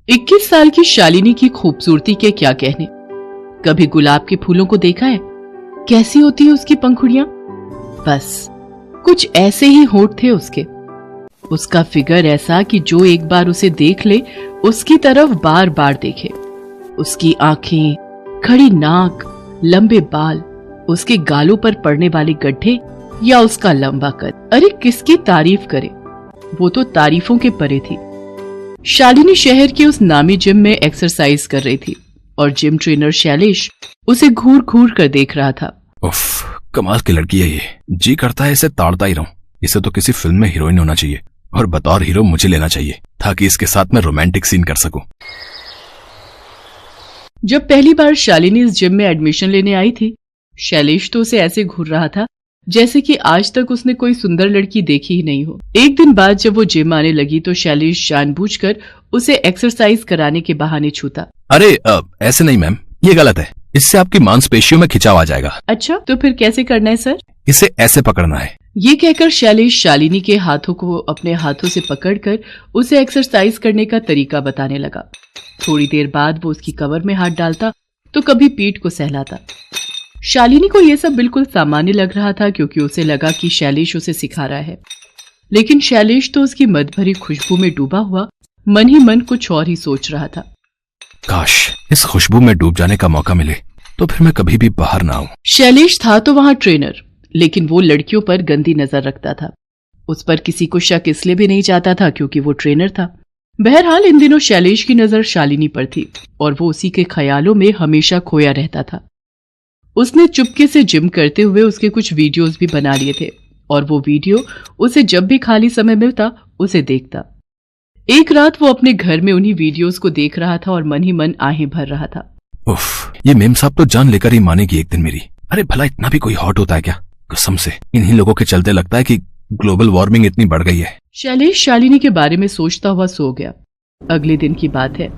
21 साल की शालिनी की खूबसूरती के क्या कहने। कभी गुलाब के फूलों को देखा है? कैसी होती है उसकी पंखुड़ियां? बस कुछ ऐसे ही होंठ थे उसके। उसका फिगर ऐसा कि जो एक बार उसे देख ले उसकी तरफ बार बार देखे। उसकी आंखें, खड़ी नाक, लंबे बाल, उसके गालों पर पड़ने वाले गड्ढे या उसका लंबा कद। अरे किसकी तारीफ करे, वो तो तारीफों के परे थी। शालिनी शहर के उस नामी जिम में एक्सरसाइज कर रही थी और जिम ट्रेनर शैलेश उसे घूर घूर कर देख रहा था। उफ, कमाल की लड़की है ये। जी करता है इसे ताड़ता ही रहूं। इसे तो किसी फिल्म में हीरोइन होना चाहिए और बतौर हीरो मुझे लेना चाहिए ताकि इसके साथ मैं रोमांटिक सीन कर सकूं। जब पहली बार शालिनी इस जिम में एडमिशन लेने आई थी, शैलेश तो उसे ऐसे घूर रहा था जैसे कि आज तक उसने कोई सुंदर लड़की देखी ही नहीं हो। एक दिन बाद जब वो जिम आने लगी तो शैलेश जानबूझकर उसे एक्सरसाइज कराने के बहाने छूता। अरे ऐसे नहीं मैम, ये गलत है। इससे आपकी मांसपेशियों में खिंचाव आ जाएगा। अच्छा, तो फिर कैसे करना है सर? इसे ऐसे पकड़ना है। ये कहकर शैलेश शालिनी के हाथों को अपने हाथों से पकड़कर उसे एक्सरसाइज करने का तरीका बताने लगा। थोड़ी देर बाद वो उसकी कमर में हाथ डालता तो कभी पीठ को सहलाता। शालिनी को यह सब बिल्कुल सामान्य लग रहा था क्योंकि उसे लगा कि शैलेश उसे सिखा रहा है, लेकिन शैलेश तो उसकी मद भरी खुशबू में डूबा हुआ मन ही मन कुछ और ही सोच रहा था। काश इस खुशबू में डूब जाने का मौका मिले तो फिर मैं कभी भी बाहर ना आऊं। शैलेश था तो वहां ट्रेनर, लेकिन वो लड़कियों पर गंदी नजर रखता था। उस पर किसी को शक इसलिए भी नहीं जाता था क्योंकि वो ट्रेनर था। बहरहाल इन दिनों शैलेश की नजर शालिनी पर थी और वो उसी के ख्यालों में हमेशा खोया रहता था। उसने चुपके से जिम करते हुए उसके कुछ वीडियोस भी बना लिए थे और वो वीडियो उसे जब भी खाली समय मिलता उसे देखता। एक रात वो अपने घर में उन्हीं वीडियोस को देख रहा था और मन ही मन आहें भर रहा था। उफ, ये मेम साहब तो जान लेकर ही मानेगी एक दिन मेरी। अरे भला इतना भी कोई हॉट होता है क्या? कसम से इन्हीं लोगों के चलते लगता है कि ग्लोबल वार्मिंग इतनी बढ़ गई है। शैलेश शालिनी के बारे में सोचता हुआ सो गया। अगले दिन की बात है।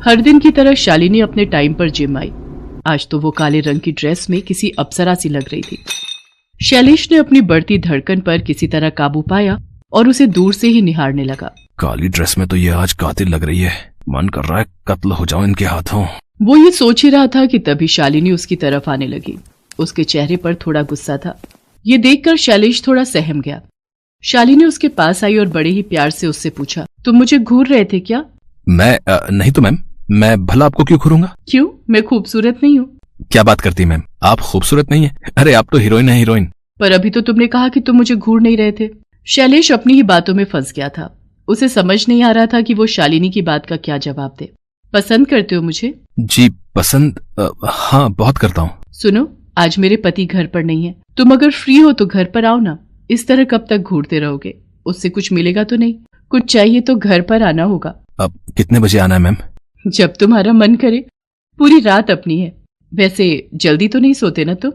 हर दिन की तरह शालिनी अपने टाइम पर जिम आई। आज तो वो काले रंग की ड्रेस में किसी अप्सरा सी लग रही थी। शैलेश ने अपनी बढ़ती धड़कन पर किसी तरह काबू पाया और उसे दूर से ही निहारने लगा। काली ड्रेस में तो ये आज कातिल लग रही है। मन कर रहा है कत्ल हो जाओ इनके हाथों। वो ये सोच ही रहा था कि तभी शालिनी उसकी तरफ आने लगी। उसके चेहरे पर थोड़ा गुस्सा था। ये देखकर शैलेश थोड़ा सहम गया। शालिनी उसके पास आई और बड़े ही प्यार से उससे पूछा, तुम मुझे घूर रहे थे क्या? मैं नहीं तो मैम, मैं भला आपको क्यों घूरूंगा? क्यों, मैं खूबसूरत नहीं हूँ? क्या बात करती मैम, आप खूबसूरत नहीं है। अरे आप तो हीरोइन है, हीरोइन। पर अभी तो तुमने कहा कि तुम मुझे घूर नहीं रहे थे। शैलेश अपनी ही बातों में फंस गया था। उसे समझ नहीं आ रहा था कि वो शालिनी की बात का क्या जवाब दे। पसंद करते हो मुझे? जी पसंद, हाँ बहुत करता हूँ। सुनो, आज मेरे पति घर पर नहीं है। तुम अगर फ्री हो तो घर पर आओ ना। इस तरह कब तक घूरते रहोगे? उससे कुछ मिलेगा तो नहीं? कुछ चाहिए तो घर पर आना होगा। अब कितने बजे आना है मैम? जब तुम्हारा मन करे। पूरी रात अपनी है। वैसे जल्दी तो नहीं सोते ना तुम?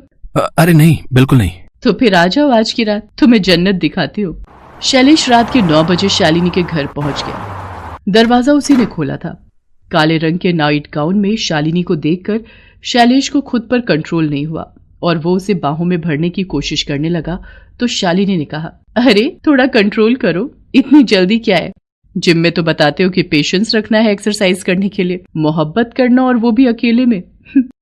अरे नहीं, बिल्कुल नहीं। तो फिर आ जाओ आज की रात, तुम्हें जन्नत दिखाती हो। शैलेश रात के 9 बजे शालिनी के घर पहुंच गया। दरवाजा उसी ने खोला था। काले रंग के नाइट गाउन में शालिनी को देखकर शैलेश को खुद पर कंट्रोल नहीं हुआ और वो उसे बाहों में भरने की कोशिश करने लगा तो शालिनी ने कहा, अरे थोड़ा कंट्रोल करो, इतनी जल्दी क्या है? जिम में तो बताते हो कि पेशेंस रखना है एक्सरसाइज करने के लिए। मोहब्बत करना और वो भी अकेले में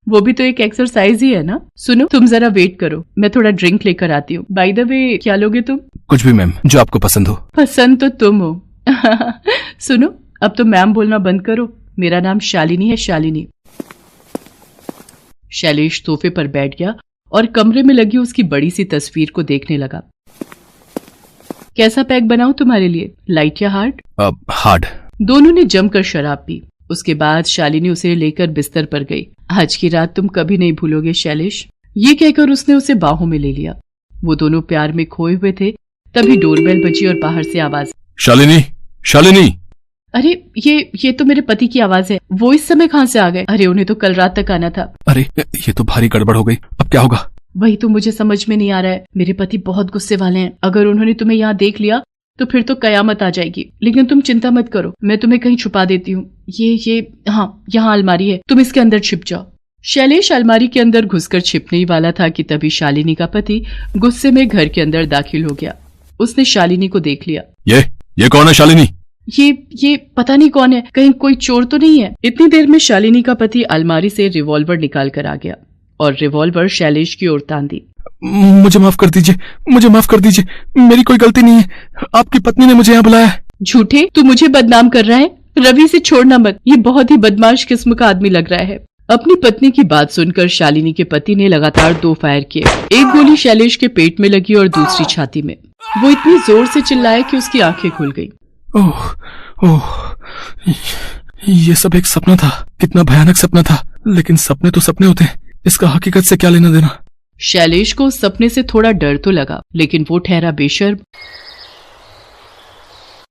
वो भी तो एक एक्सरसाइज ही है ना। सुनो, तुम जरा वेट करो, मैं थोड़ा ड्रिंक लेकर आती हूँ। बाय द वे, क्या लोगे तुम? कुछ भी मैम, जो आपको पसंद हो। पसंद तो तुम हो। सुनो, अब तो मैम बोलना बंद करो। मेरा नाम शालिनी है, शालिनी। शैलेश सोफे पर बैठ गया और कमरे में लगी उसकी बड़ी सी तस्वीर को देखने लगा। कैसा पैक बनाऊं तुम्हारे लिए, लाइट या हार्ड? हार्ड। दोनों ने जमकर शराब पी। उसके बाद शालिनी उसे लेकर बिस्तर पर गई। आज की रात तुम कभी नहीं भूलोगे शैलेश, ये कहकर उसने उसे बाहों में ले लिया। वो दोनों प्यार में खोए हुए थे। तभी डोरबेल बजी और बाहर से आवाज, शालिनी, शालिनी। अरे ये तो मेरे पति की आवाज है। वो इस समय कहाँ से आ गए? अरे उन्हें तो कल रात तक आना था। अरे ये तो भारी गड़बड़ हो गई, अब क्या होगा? वही तो मुझे समझ में नहीं आ रहा है। मेरे पति बहुत गुस्से वाले हैं। अगर उन्होंने तुम्हें यहाँ देख लिया तो फिर तो कयामत आ जाएगी। लेकिन तुम चिंता मत करो, मैं तुम्हें कहीं छुपा देती हूँ। ये हाँ, यहाँ अलमारी है, तुम इसके अंदर छिप जाओ। शैलेश अलमारी के अंदर घुसकर छिपने ही वाला था कि तभी शालिनी का पति गुस्से में घर के अंदर दाखिल हो गया। उसने शालिनी को देख लिया। ये कौन है शालिनी? ये पता नहीं कौन है, कहीं कोई चोर तो नहीं है। इतनी देर में शालिनी का पति अलमारी से रिवॉल्वर निकाल कर आ गया और रिवॉल्वर शैलेश की ओर तान दी। मुझे माफ कर दीजिए, मुझे माफ कर दीजिए, मेरी कोई गलती नहीं है, आपकी पत्नी ने मुझे यहाँ बुलाया। झूठे, तू मुझे बदनाम कर रहा है। रवि से छोड़ना मत, ये बहुत ही बदमाश किस्म का आदमी लग रहा है। अपनी पत्नी की बात सुनकर शालिनी के पति ने लगातार 2 फायर किए। एक गोली शैलेश के पेट में लगी और दूसरी छाती में। वो इतनी जोर से चिल्लाया कि उसकी आंखें खुल गई। ओह ओह, ये सब एक सपना था। कितना भयानक सपना था, लेकिन सपने तो सपने होते हैं, इसका हकीकत से क्या लेना देना। शैलेश को उस सपने से थोड़ा डर तो लगा, लेकिन वो ठहरा बेशर्म।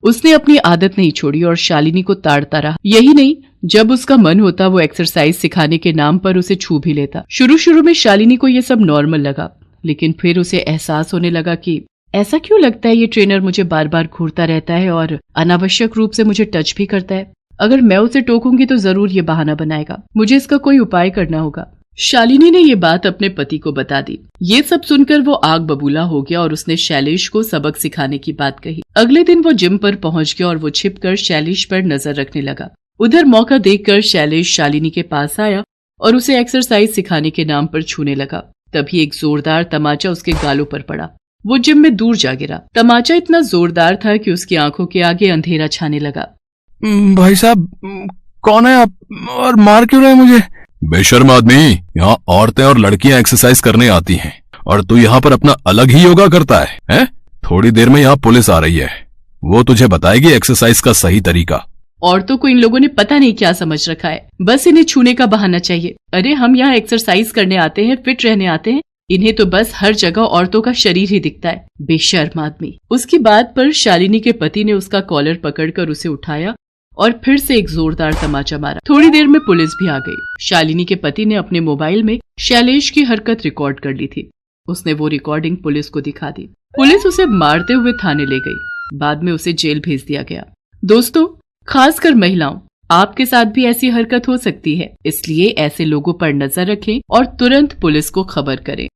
उसने अपनी आदत नहीं छोड़ी और शालिनी को ताड़ता रहा। यही नहीं, जब उसका मन होता वो एक्सरसाइज सिखाने के नाम पर उसे छू भी लेता। शुरू में शालिनी को ये सब नॉर्मल लगा, लेकिन फिर उसे एहसास होने लगा कि ऐसा क्यों लगता है ये ट्रेनर मुझे बार बार घूरता रहता है और अनावश्यक रूप से मुझे टच भी करता है। अगर मैं उसे टोकूंगी तो जरूर ये बहाना बनाएगा। मुझे इसका कोई उपाय करना होगा। शालिनी ने ये बात अपने पति को बता दी। ये सब सुनकर वो आग बबूला हो गया और उसने शैलेश को सबक सिखाने की बात कही। अगले दिन वो जिम पर पहुंच गया और वो छिपकर शैलेश पर नजर रखने लगा। उधर मौका देखकर शैलेश शालिनी के पास आया और उसे एक्सरसाइज सिखाने के नाम पर छूने लगा। तभी एक जोरदार तमाचा उसके गालों पर पड़ा। वो जिम में दूर जा गिरा। तमाचा इतना जोरदार था कि उसकी आंखों के आगे अंधेरा छाने लगा। भाई साहब, कौन है आप और मार क्यों रहे मुझे? बेशर्म आदमी, यहाँ औरतें और लड़कियां एक्सरसाइज करने आती हैं और तू यहाँ पर अपना अलग ही योगा करता है, हैं? थोड़ी देर में यहाँ पुलिस आ रही है, वो तुझे बताएगी एक्सरसाइज का सही तरीका। औरतों को इन लोगों ने पता नहीं क्या समझ रखा है, बस इन्हें छूने का बहाना चाहिए। अरे हम यहाँ एक्सरसाइज करने आते हैं, फिट रहने आते हैं, इन्हें तो बस हर जगह औरतों का शरीर ही दिखता है। बेशर्म आदमी। उसकी बात पर शालिनी के पति ने उसका कॉलर पकड़कर उसे उठाया और फिर से एक जोरदार तमाचा मारा। थोड़ी देर में पुलिस भी आ गई। शालिनी के पति ने अपने मोबाइल में शैलेश की हरकत रिकॉर्ड कर ली थी। उसने वो रिकॉर्डिंग पुलिस को दिखा दी। पुलिस उसे मारते हुए थाने ले गई। बाद में उसे जेल भेज दिया गया। दोस्तों, खासकर महिलाओं, आपके साथ भी ऐसी हरकत हो सकती है, इसलिए ऐसे लोगों पर नजर रखें और तुरंत पुलिस को खबर करें।